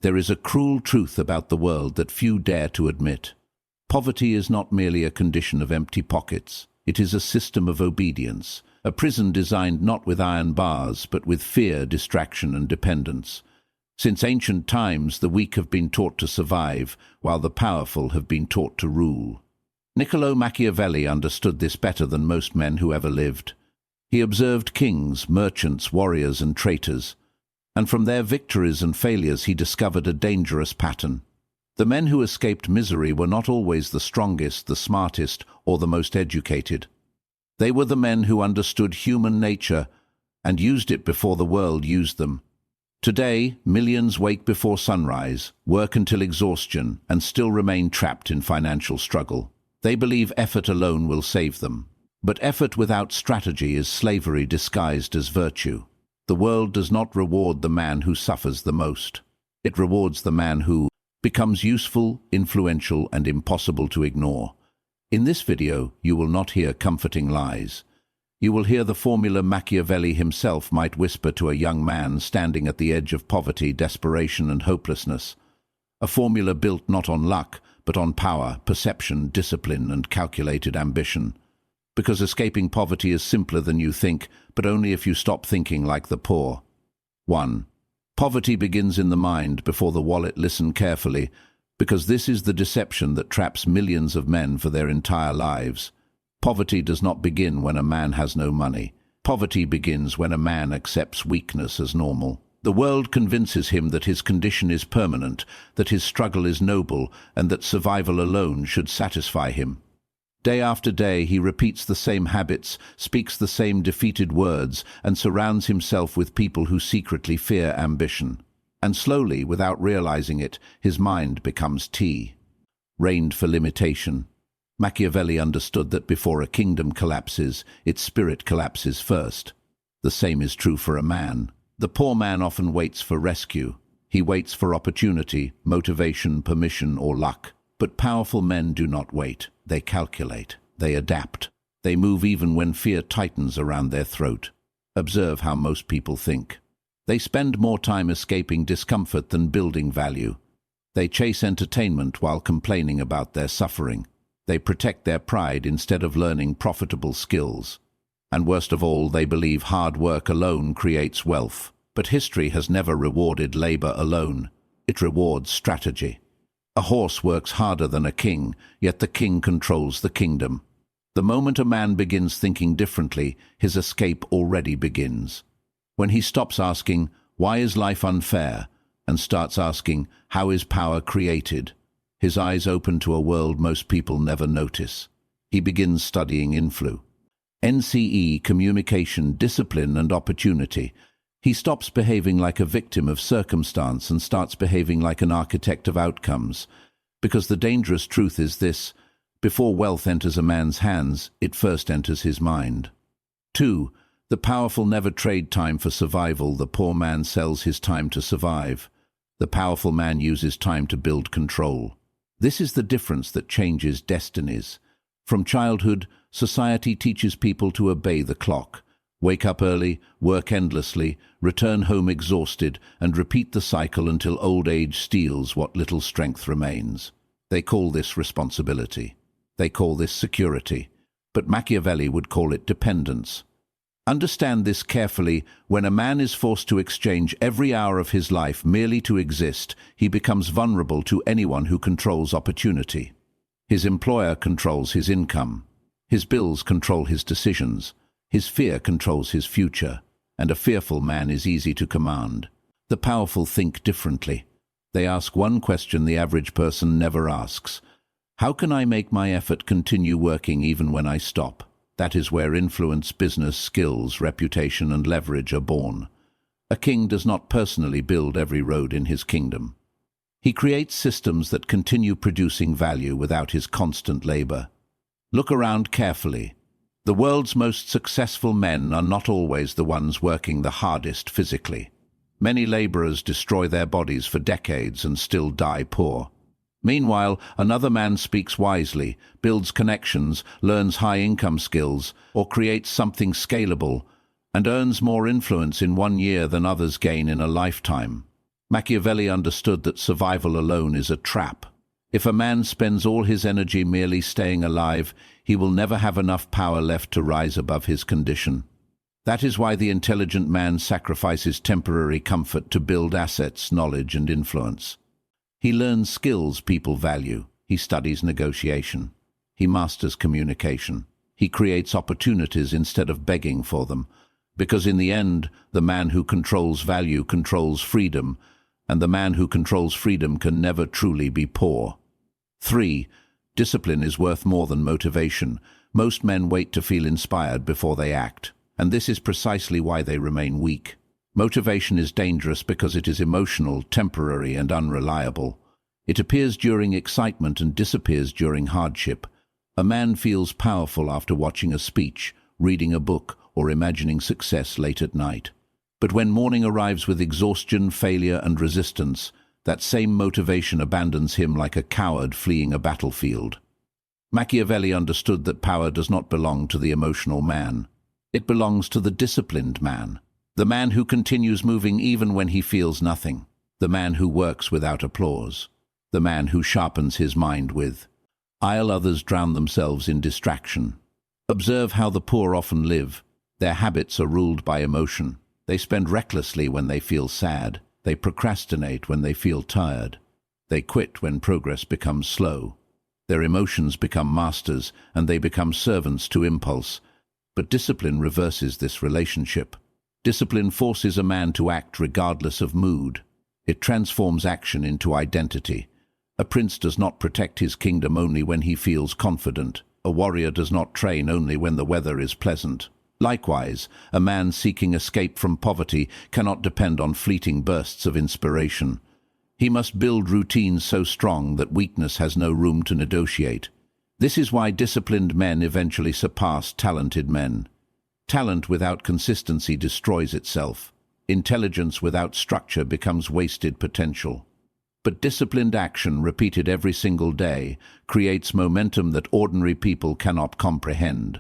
There is a cruel truth about the world that few dare to admit. Poverty is not merely a condition of empty pockets. It is a system of obedience, a prison designed not with iron bars, but with fear, distraction, and dependence. Since ancient times, the weak have been taught to survive, while the powerful have been taught to rule. Niccolò Machiavelli understood this better than most men who ever lived. He observed kings, merchants, warriors, and traitors, and from their victories and failures he discovered a dangerous pattern. The men who escaped misery were not always the strongest, the smartest, or the most educated. They were the men who understood human nature and used it before the world used them. Today, millions wake before sunrise, work until exhaustion, and still remain trapped in financial struggle. They believe effort alone will save them. But effort without strategy is slavery disguised as virtue. The world does not reward the man who suffers the most. It rewards the man who becomes useful, influential, and impossible to ignore. In this video, you will not hear comforting lies. You will hear the formula Machiavelli himself might whisper to a young man standing at the edge of poverty, desperation, and hopelessness. A formula built not on luck, but on power, perception, discipline, and calculated ambition. Because escaping poverty is simpler than you think, but only if you stop thinking like the poor. 1. Poverty begins in the mind before the wallet. Listen carefully, because this is the deception that traps millions of men for their entire lives. Poverty does not begin when a man has no money. Poverty begins when a man accepts weakness as normal. The world convinces him that his condition is permanent, that his struggle is noble, and that survival alone should satisfy him. Day after day he repeats the same habits, speaks the same defeated words, and surrounds himself with people who secretly fear ambition. And slowly, without realizing it, his mind becomes trained for limitation. Machiavelli understood that before a kingdom collapses, its spirit collapses first. The same is true for a man. The poor man often waits for rescue. He waits for opportunity, motivation, permission, or luck. But powerful men do not wait. They calculate. They adapt. They move even when fear tightens around their throat. Observe how most people think. They spend more time escaping discomfort than building value. They chase entertainment while complaining about their suffering. They protect their pride instead of learning profitable skills. And worst of all, they believe hard work alone creates wealth. But history has never rewarded labor alone. It rewards strategy. A horse works harder than a king, yet the king controls the kingdom. The moment a man begins thinking differently, his escape already begins. When he stops asking, "Why is life unfair?" and starts asking, "How is power created?" his eyes open to a world most people never notice. He begins studying NCE, communication, discipline, and opportunity. He stops behaving like a victim of circumstance and starts behaving like an architect of outcomes. Because the dangerous truth is this: before wealth enters a man's hands, it first enters his mind. 2. The powerful never trade time for survival. The poor man sells his time to survive. The powerful man uses time to build control. This is the difference that changes destinies. From childhood, society teaches people to obey the clock. Wake up early, work endlessly, return home exhausted, and repeat the cycle until old age steals what little strength remains. They call this responsibility. They call this security. But Machiavelli would call it dependence. Understand this carefully. When a man is forced to exchange every hour of his life merely to exist, he becomes vulnerable to anyone who controls opportunity. His employer controls his income. His bills control his decisions. His fear controls his future, and a fearful man is easy to command. The powerful think differently. They ask one question the average person never asks: how can I make my effort continue working even when I stop? That is where influence, business, skills, reputation, and leverage are born. A king does not personally build every road in his kingdom. He creates systems that continue producing value without his constant labor. Look around carefully. The world's most successful men are not always the ones working the hardest physically. Many laborers destroy their bodies for decades and still die poor. Meanwhile, another man speaks wisely, builds connections, learns high-income skills, or creates something scalable, and earns more influence in 1 year than others gain in a lifetime. Machiavelli understood that survival alone is a trap. If a man spends all his energy merely staying alive, he will never have enough power left to rise above his condition. That is why the intelligent man sacrifices temporary comfort to build assets, knowledge, and influence. He learns skills people value. He studies negotiation. He masters communication. He creates opportunities instead of begging for them. Because in the end, the man who controls value controls freedom, and the man who controls freedom can never truly be poor. 3. Discipline is worth more than motivation. Most men wait to feel inspired before they act, and this is precisely why they remain weak. Motivation is dangerous because it is emotional, temporary, and unreliable. It appears during excitement and disappears during hardship. A man feels powerful after watching a speech, reading a book, or imagining success late at night. But when morning arrives with exhaustion, failure, and resistance, that same motivation abandons him like a coward fleeing a battlefield. Machiavelli understood that power does not belong to the emotional man. It belongs to the disciplined man, the man who continues moving even when he feels nothing, the man who works without applause, the man who sharpens his mind with "I'll others drown themselves in distraction." Observe how the poor often live. Their habits are ruled by emotion. They spend recklessly when they feel sad. They procrastinate when they feel tired. They quit when progress becomes slow. Their emotions become masters, and they become servants to impulse. But discipline reverses this relationship. Discipline forces a man to act regardless of mood. It transforms action into identity. A prince does not protect his kingdom only when he feels confident. A warrior does not train only when the weather is pleasant. Likewise, a man seeking escape from poverty cannot depend on fleeting bursts of inspiration. He must build routines so strong that weakness has no room to negotiate. This is why disciplined men eventually surpass talented men. Talent without consistency destroys itself. Intelligence without structure becomes wasted potential. But disciplined action, repeated every single day, creates momentum that ordinary people cannot comprehend.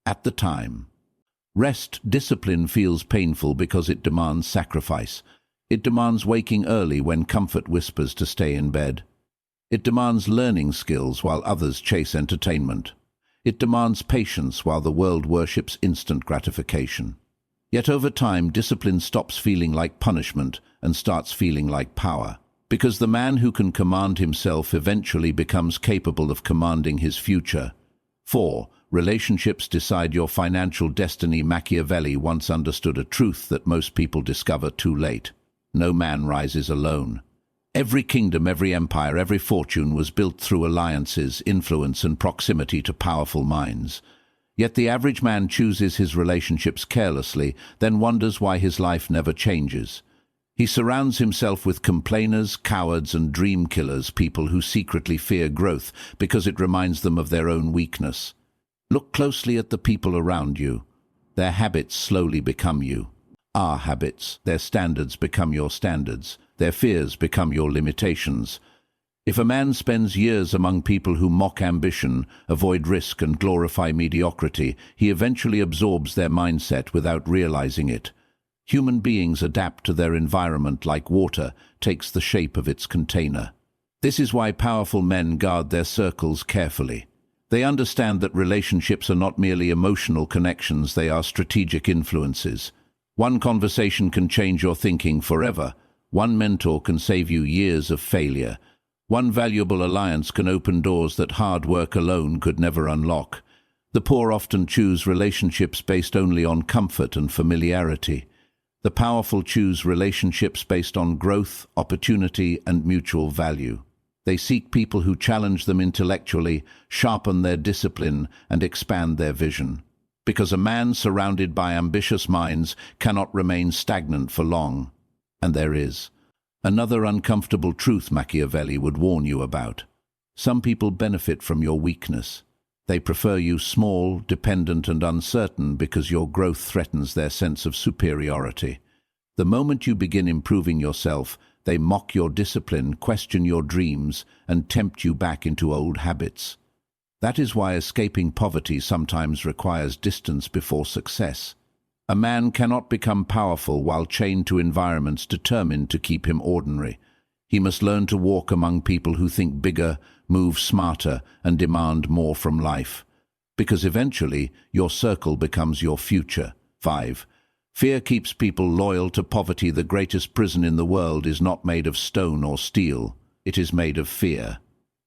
At the time, rest discipline feels painful because it demands sacrifice. It demands waking early when comfort whispers to stay in bed. It demands learning skills while others chase entertainment. It demands patience while the world worships instant gratification. Yet over time, discipline stops feeling like punishment and starts feeling like power. Because the man who can command himself eventually becomes capable of commanding his future. 4. Relationships decide your financial destiny. Machiavelli once understood a truth that most people discover too late. No man rises alone. Every kingdom, every empire, every fortune was built through alliances, influence, and proximity to powerful minds. Yet the average man chooses his relationships carelessly, then wonders why his life never changes. He surrounds himself with complainers, cowards, and dream killers, people who secretly fear growth because it reminds them of their own weakness. Look closely at the people around you. Their habits slowly become you. Our habits, their standards become your standards. Their fears become your limitations. If a man spends years among people who mock ambition, avoid risk, and glorify mediocrity, he eventually absorbs their mindset without realizing it. Human beings adapt to their environment like water takes the shape of its container. This is why powerful men guard their circles carefully. They understand that relationships are not merely emotional connections, they are strategic influences. One conversation can change your thinking forever. One mentor can save you years of failure. One valuable alliance can open doors that hard work alone could never unlock. The poor often choose relationships based only on comfort and familiarity. The powerful choose relationships based on growth, opportunity, and mutual value. They seek people who challenge them intellectually, sharpen their discipline, and expand their vision. Because a man surrounded by ambitious minds cannot remain stagnant for long. And there is another uncomfortable truth Machiavelli would warn you about. Some people benefit from your weakness. They prefer you small, dependent, and uncertain because your growth threatens their sense of superiority. The moment you begin improving yourself, they mock your discipline, question your dreams, and tempt you back into old habits. That is why escaping poverty sometimes requires distance before success. A man cannot become powerful while chained to environments determined to keep him ordinary. He must learn to walk among people who think bigger, move smarter, and demand more from life. Because eventually, your circle becomes your future. 5. Fear keeps people loyal to poverty. The greatest prison in the world is not made of stone or steel. It is made of fear.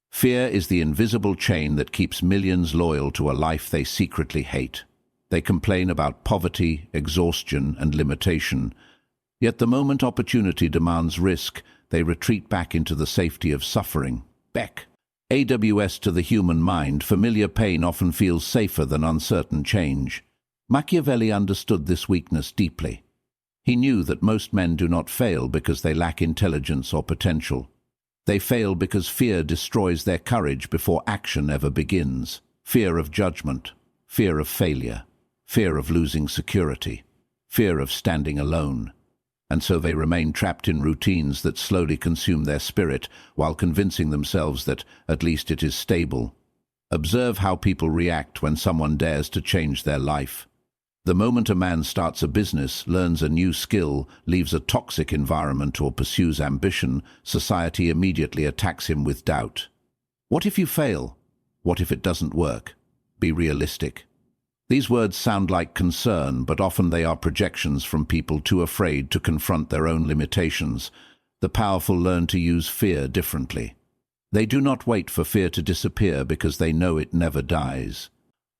Fear is the invisible chain that keeps millions loyal to a life they secretly hate. They complain about poverty, exhaustion, and limitation. Yet the moment opportunity demands risk, they retreat back into the safety of suffering. Beck. AWS to the human mind, familiar pain often feels safer than uncertain change. Machiavelli understood this weakness deeply. He knew that most men do not fail because they lack intelligence or potential. They fail because fear destroys their courage before action ever begins. Fear of judgment, fear of failure, fear of losing security, fear of standing alone. And so they remain trapped in routines that slowly consume their spirit while convincing themselves that at least it is stable. Observe how people react when someone dares to change their life. The moment a man starts a business, learns a new skill, leaves a toxic environment, or pursues ambition, society immediately attacks him with doubt. What if you fail? What if it doesn't work? Be realistic. These words sound like concern, but often they are projections from people too afraid to confront their own limitations. The powerful learn to use fear differently. They do not wait for fear to disappear because they know it never dies.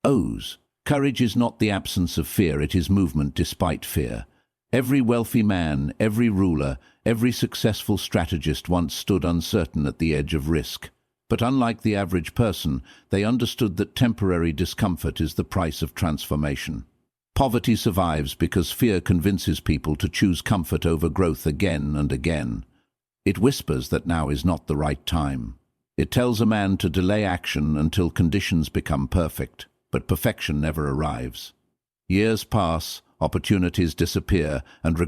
O's. Courage is not the absence of fear, it is movement despite fear. Every wealthy man, every ruler, every successful strategist once stood uncertain at the edge of risk. But unlike the average person, they understood that temporary discomfort is the price of transformation. Poverty survives because fear convinces people to choose comfort over growth again and again. It whispers that now is not the right time. It tells a man to delay action until conditions become perfect. But perfection never arrives. Years pass, opportunities disappear, and